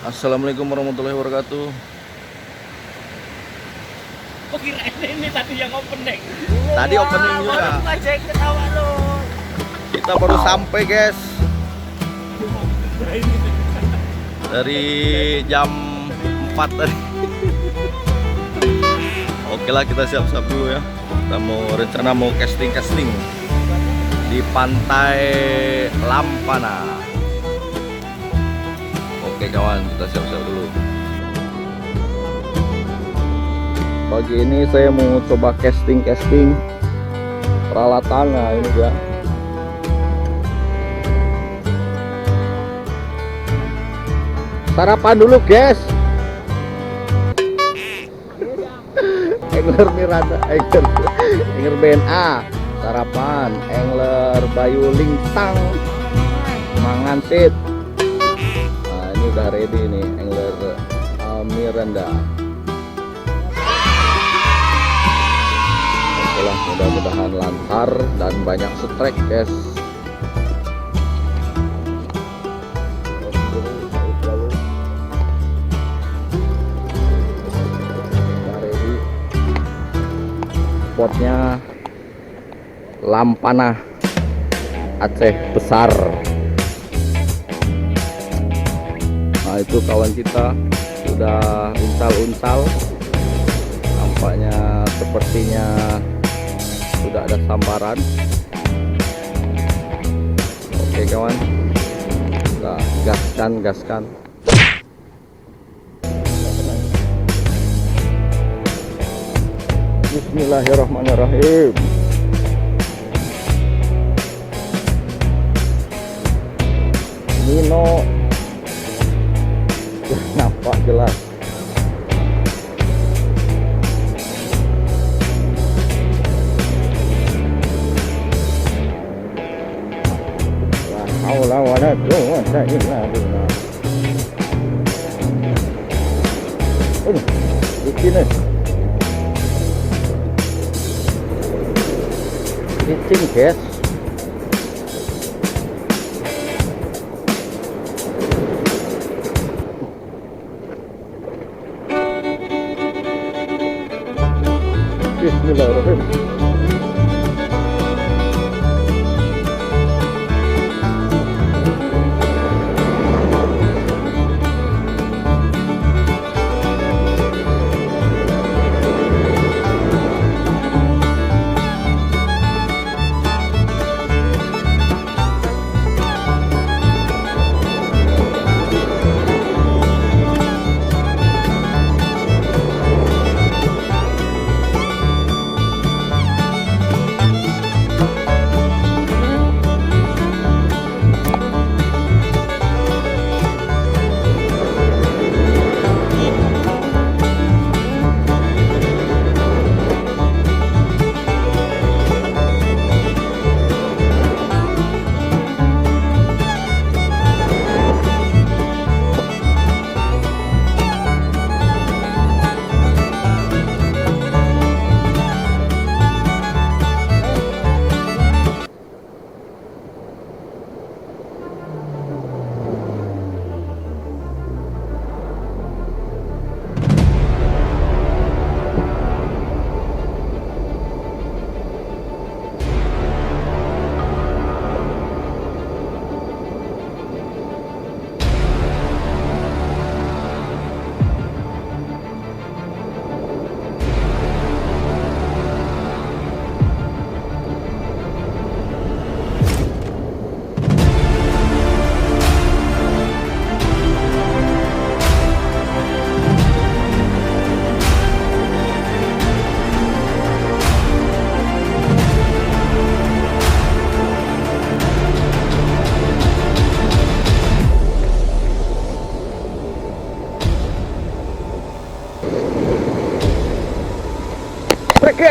Assalamualaikum warahmatullahi wabarakatuh. Oh kirain ini tadi yang opening. Tadi opening juga. Baru ngajak ketawa lo. Kita baru sampai guys. Dari jam 4 tadi. Oke lah, kita siap-siap dulu ya. Kita rencana mau casting di pantai Lampana. Oke kawan, kita siap-siap dulu. Pagi ini saya mau coba casting peralatan. Nah ini dia. Sarapan dulu guys. Angler Miranda, Angler BNA, sarapan, Angler Bayu Lintang, mangan sit. Nah ini udah ready nih, Angler Miranda. Okelah, mudah-mudahan lancar dan banyak strike guys. Spotnya Lampana Aceh besar. Nah itu kawan kita sudah uncal-uncal, nampaknya sepertinya sudah ada sambaran. Oke kawan, kita gaskan. Bismillahirrahmanirrahim. Nino nampak jelas. La haula wala quwwata illa billah. Di sini. Licin guys. Bismillahirrahmanirrahim.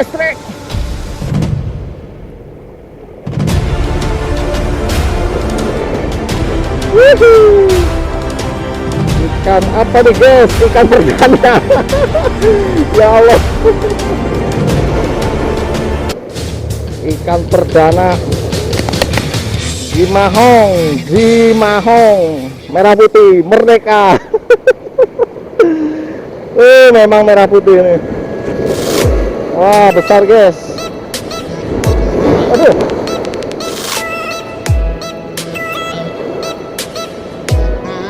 Strek. Wuhuu. Ikan apa nih guys? Ikan perdana. Ya Allah. Ikan perdana Jimahong merah putih merdeka. Memang merah putih ini. Wah, besar guys. Aduh.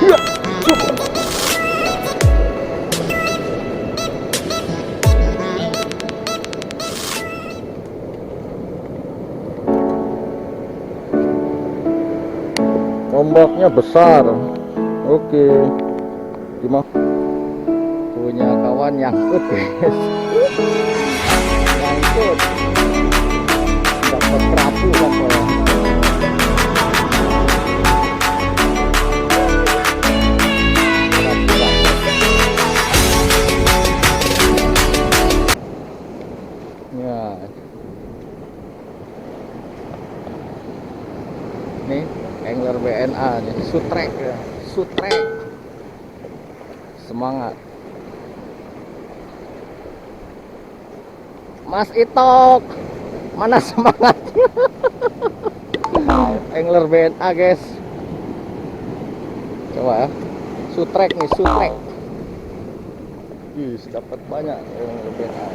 Ya, cukup. Ombaknya besar. Oke. Gimana? Punya kawan nyangkut guys. Nyangkut. Dapat terapu apa ya? Ya. Nih, angler BNA nih, sutrek ya, sutrek. Semangat. Mas Itok, mana semangatnya? Angler BNA guys. Coba ya, sutrek nih, sutrek. Yes, dapat banyak angler BNA.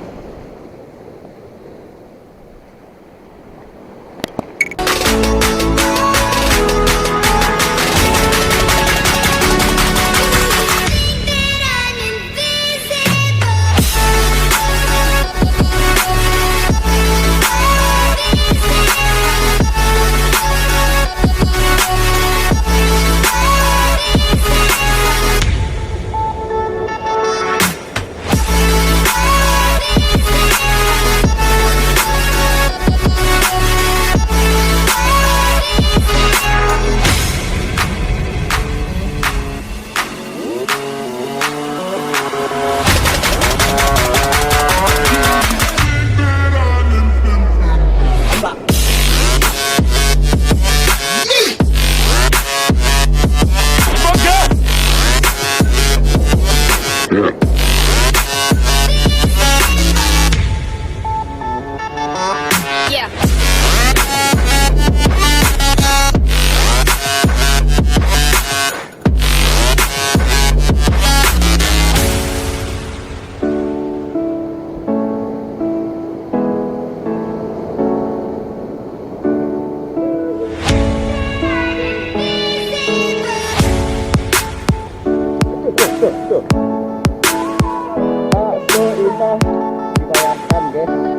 Tuh. Tak seindah dibayangkan guys.